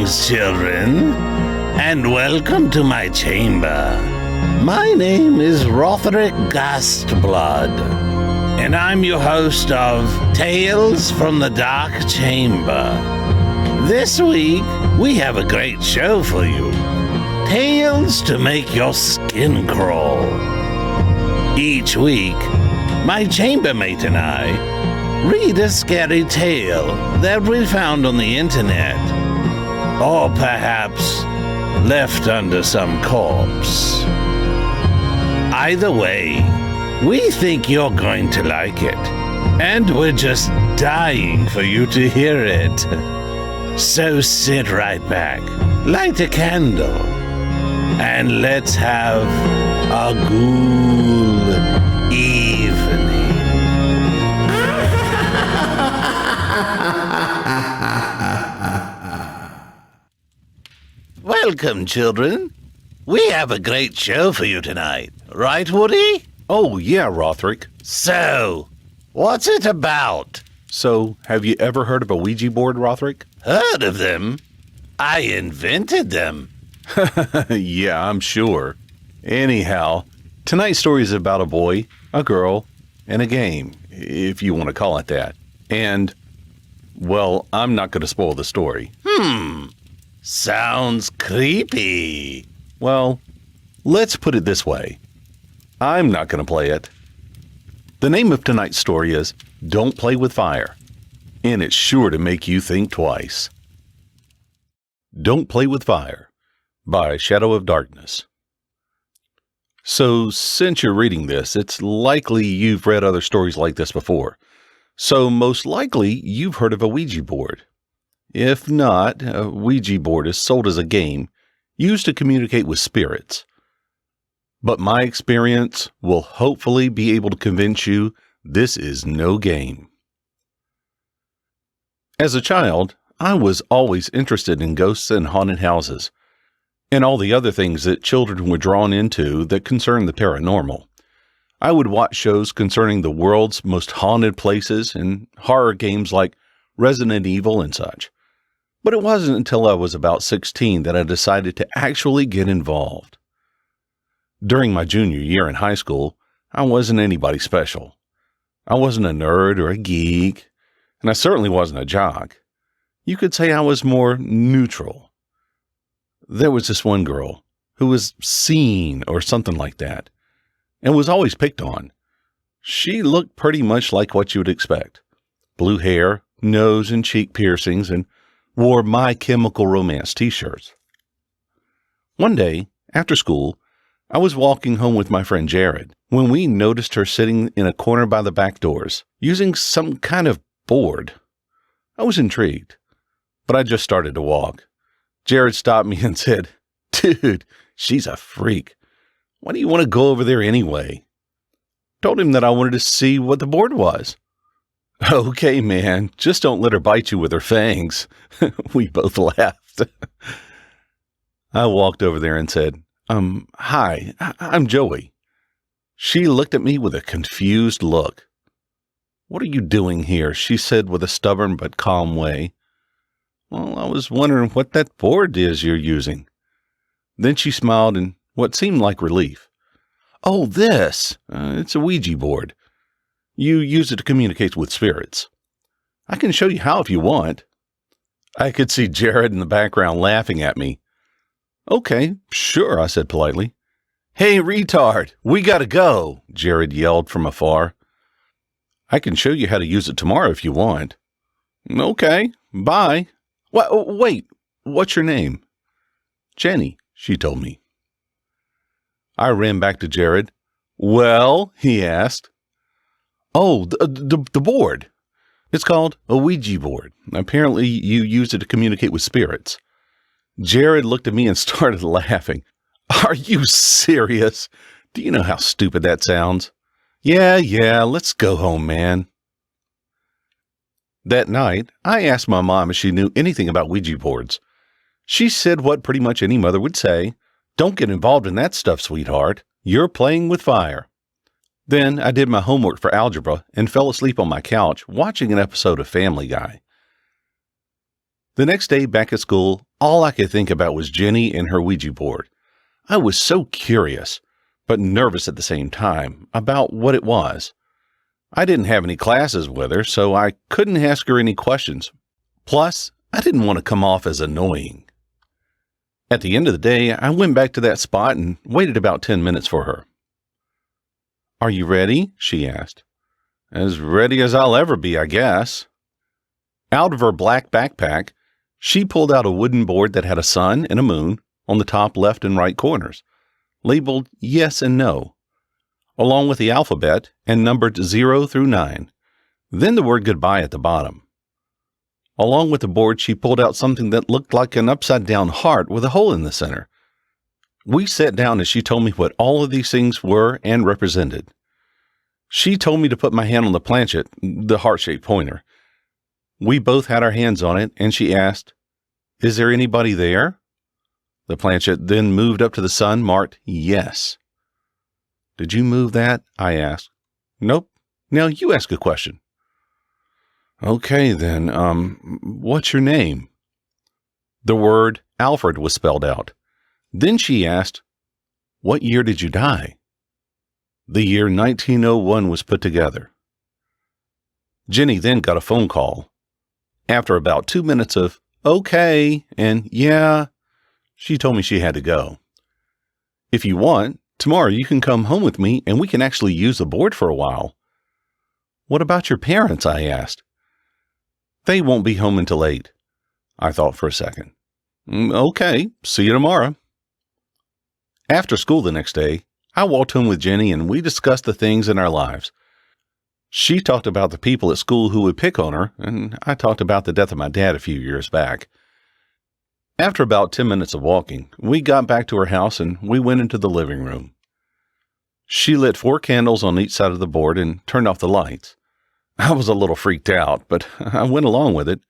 Greetings, children, and welcome to my chamber. My name is Rotherick Ghastblood, and I'm your host of Tales from the Dark Chamber. This week, we have a great show for you. Tales to make your skin crawl. Each week, my chambermate and I read a scary tale that we found on the internet, or perhaps left under some corpse. Either way, we think you're going to like it, and we're just dying for you to hear it. So sit right back, light a candle, and let's have a ghoul evening. Welcome, children. We have a great show for you tonight. Right, Woody? Oh, yeah, Rotherick. So, what's it about? So, have you ever heard of a Ouija board, Rotherick? Heard of them? I invented them. Yeah, I'm sure. Anyhow, tonight's story is about a boy, a girl, and a game, if you want to call it that. And, well, I'm not going to spoil the story. Sounds creepy. Well, let's put it this way. I'm not going to play it. The name of tonight's story is Don't Play with Fire, and it's sure to make you think twice. Don't Play with Fire by Shadow of Darkness. So, since you're reading this, it's likely you've read other stories like this before. So, most likely, you've heard of a Ouija board. If not, a Ouija board is sold as a game used to communicate with spirits. But my experience will hopefully be able to convince you this is no game. As a child, I was always interested in ghosts and haunted houses, and all the other things that children were drawn into that concern the paranormal. I would watch shows concerning the world's most haunted places and horror games like Resident Evil and such. But it wasn't until I was about 16 that I decided to actually get involved. During my junior year in high school, I wasn't anybody special. I wasn't a nerd or a geek, and I certainly wasn't a jock. You could say I was more neutral. There was this one girl who was seen or something like that, and was always picked on. She looked pretty much like what you would expect. Blue hair, nose and cheek piercings, and wore My Chemical Romance t-shirts. One day, after school, I was walking home with my friend Jared when we noticed her sitting in a corner by the back doors, using some kind of board. I was intrigued, but I just started to walk. Jared stopped me and said, "Dude, she's a freak. Why do you want to go over there anyway?" Told him that I wanted to see what the board was. "Okay, man, just don't let her bite you with her fangs." We both laughed. I walked over there and said, "Hi, I'm Joey." She looked at me with a confused look. "What are you doing here?" she said with a stubborn but calm way. "Well, I was wondering what that board is you're using." Then she smiled in what seemed like relief. "Oh, this. It's a Ouija board. You use it to communicate with spirits. I can show you how if you want." I could see Jared in the background laughing at me. "Okay, sure," I said politely. "Hey, retard, we gotta go," Jared yelled from afar. "I can show you how to use it tomorrow if you want." "Okay, bye." Wait, what's your name?" "Jenny," she told me. I ran back to Jared. "Well?" he asked. "Oh, the board. It's called a Ouija board. Apparently you use it to communicate with spirits." Jared looked at me and started laughing. "Are you serious? Do you know how stupid that sounds?" Yeah, let's go home, man." That night, I asked my mom if she knew anything about Ouija boards. She said what pretty much any mother would say: "Don't get involved in that stuff, sweetheart. You're playing with fire." Then I did my homework for algebra and fell asleep on my couch watching an episode of Family Guy. The next day back at school, All I could think about was Jenny and her Ouija board. I was so curious, but nervous at the same time, about what it was. I didn't have any classes with her, so I couldn't ask her any questions. Plus, I didn't want to come off as annoying. At the end of the day, I went back to that spot and waited about 10 minutes for her. "Are you ready?" she asked. "As ready as I'll ever be, I guess." Out of her black backpack, she pulled out a wooden board that had a sun and a moon on the top left and right corners, labeled yes and no, along with the alphabet and numbered 0 through 9, then the word goodbye at the bottom. Along with the board, she pulled out something that looked like an upside-down heart with a hole in the center. We sat down as she told me what all of these things were and represented. She told me to put my hand on the planchet, the heart-shaped pointer. We both had our hands on it, and she asked, "Is there anybody there?" The planchet then moved up to the sun, marked yes. "Did you move that?" I asked. "Nope. Now you ask a question." "Okay, then, what's your name?" The word Alfred was spelled out. Then she asked, "What year did you die?" The year 1901 was put together. Jenny then got a phone call. After about 2 minutes of, "Okay," and "yeah," she told me she had to go. "If you want, tomorrow you can come home with me and we can actually use the board for a while." "What about your parents?" I asked. "They won't be home until 8. I thought for a second. "Okay, see you tomorrow." After school the next day, I walked home with Jenny and we discussed the things in our lives. She talked about the people at school who would pick on her, and I talked about the death of my dad a few years back. After about 10 minutes of walking, we got back to her house and we went into the living room. She lit 4 candles on each side of the board and turned off the lights. I was a little freaked out, but I went along with it.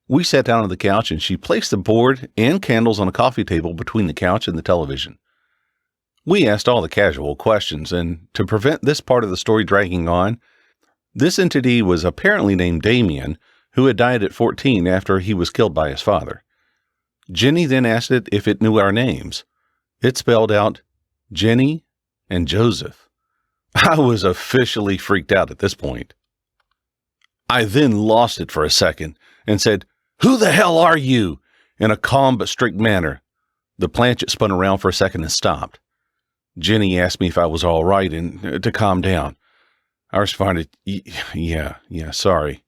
We sat down on the couch and she placed the board and candles on a coffee table between the couch and the television. We asked all the casual questions, and to prevent this part of the story dragging on, this entity was apparently named Damien, who had died at 14 after he was killed by his father. Jenny then asked it if it knew our names. It spelled out Jenny and Joseph. I was officially freaked out at this point. I then lost it for a second and said, "Who the hell are you?" in a calm but strict manner. The planchet spun around for a second and stopped. Jenny asked me if I was all right and to calm down. I responded, yeah, sorry.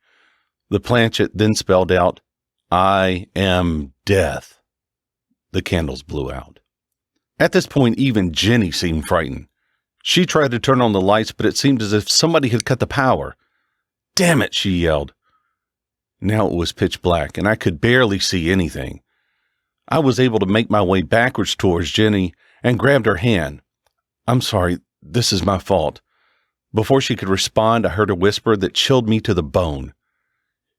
The planchet then spelled out, "I am death." The candles blew out. At this point, even Jenny seemed frightened. She tried to turn on the lights, but it seemed as if somebody had cut the power. "Damn it," she yelled. Now it was pitch black, and I could barely see anything. I was able to make my way backwards towards Jenny and grabbed her hand. "I'm sorry, this is my fault." Before she could respond, I heard a whisper that chilled me to the bone.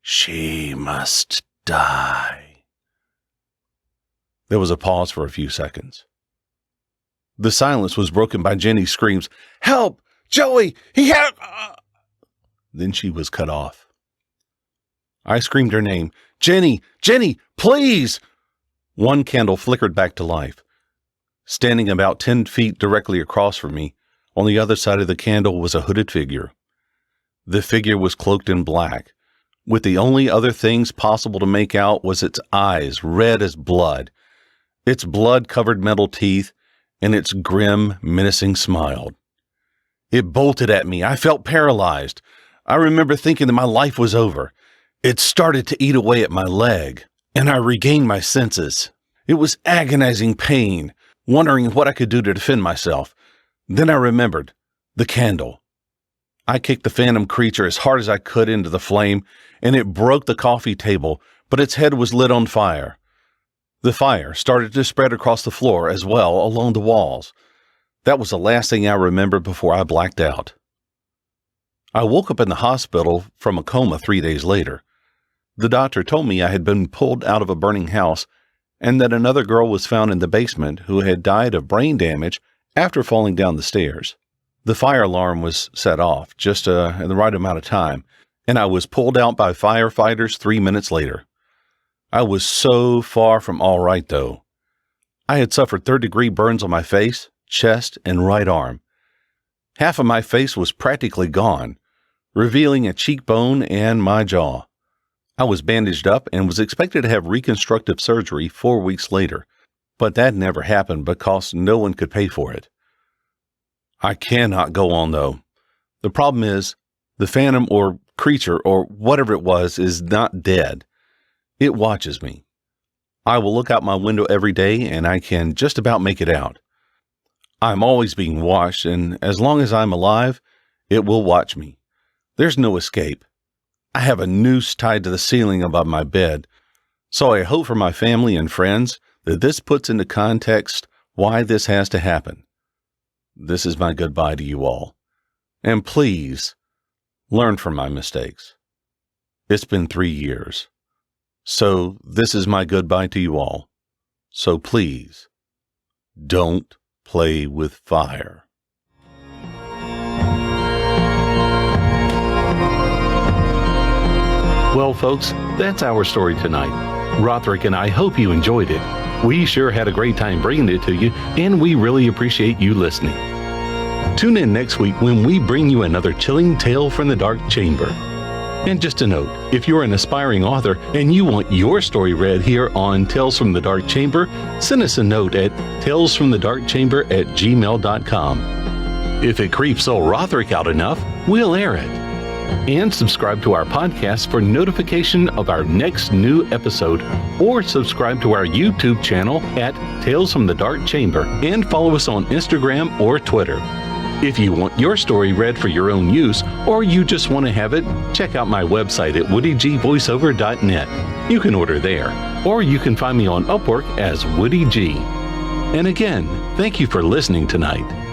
"She must die." There was a pause for a few seconds. The silence was broken by Jenny's screams, "Help! Joey! He had..." Then she was cut off. I screamed her name. "Jenny! Jenny! Please!" One candle flickered back to life. Standing about 10 feet directly across from me, on the other side of the candle was a hooded figure. The figure was cloaked in black, with the only other things possible to make out was its eyes, red as blood, its blood-covered metal teeth, and its grim, menacing smile. It bolted at me. I felt paralyzed. I remember thinking that my life was over. It started to eat away at my leg, and I regained my senses. It was agonizing pain, wondering what I could do to defend myself. Then I remembered the candle. I kicked the phantom creature as hard as I could into the flame, and it broke the coffee table, but its head was lit on fire. The fire started to spread across the floor as well along the walls. That was the last thing I remembered before I blacked out. I woke up in the hospital from a coma 3 days later. The doctor told me I had been pulled out of a burning house and that another girl was found in the basement who had died of brain damage after falling down the stairs. The fire alarm was set off just in the right amount of time, and I was pulled out by firefighters 3 minutes later. I was so far from all right, though. I had suffered third-degree burns on my face, chest, and right arm. Half of my face was practically gone, revealing a cheekbone and my jaw. I was bandaged up and was expected to have reconstructive surgery 4 weeks later, but that never happened because no one could pay for it. I cannot go on, though. The problem is, the phantom or creature or whatever it was is not dead. It watches me. I will look out my window every day and I can just about make it out. I'm always being watched, and as long as I'm alive, it will watch me. There's no escape. I have a noose tied to the ceiling above my bed, so I hope for my family and friends that this puts into context why this has to happen. This is my goodbye to you all. And please, learn from my mistakes. It's been 3 years. So this is my goodbye to you all. So please, don't play with fire. Well, folks, that's our story tonight. Rotherick and I hope you enjoyed it. We sure had a great time bringing it to you, and we really appreciate you listening. Tune in next week when we bring you another chilling tale from the Dark Chamber. And just a note, if you're an aspiring author and you want your story read here on Tales from the Dark Chamber, send us a note at talesfromthedarkchamber@gmail.com. If it creeps old Rotherick out enough, we'll air it. And subscribe to our podcast for notification of our next new episode, or subscribe to our YouTube channel at Tales from the Dark Chamber and follow us on Instagram or Twitter. If you want your story read for your own use, or you just want to have it, check out my website at woodygvoiceover.net. You can order there, or you can find me on Upwork as WoodyG. And again, thank you for listening tonight.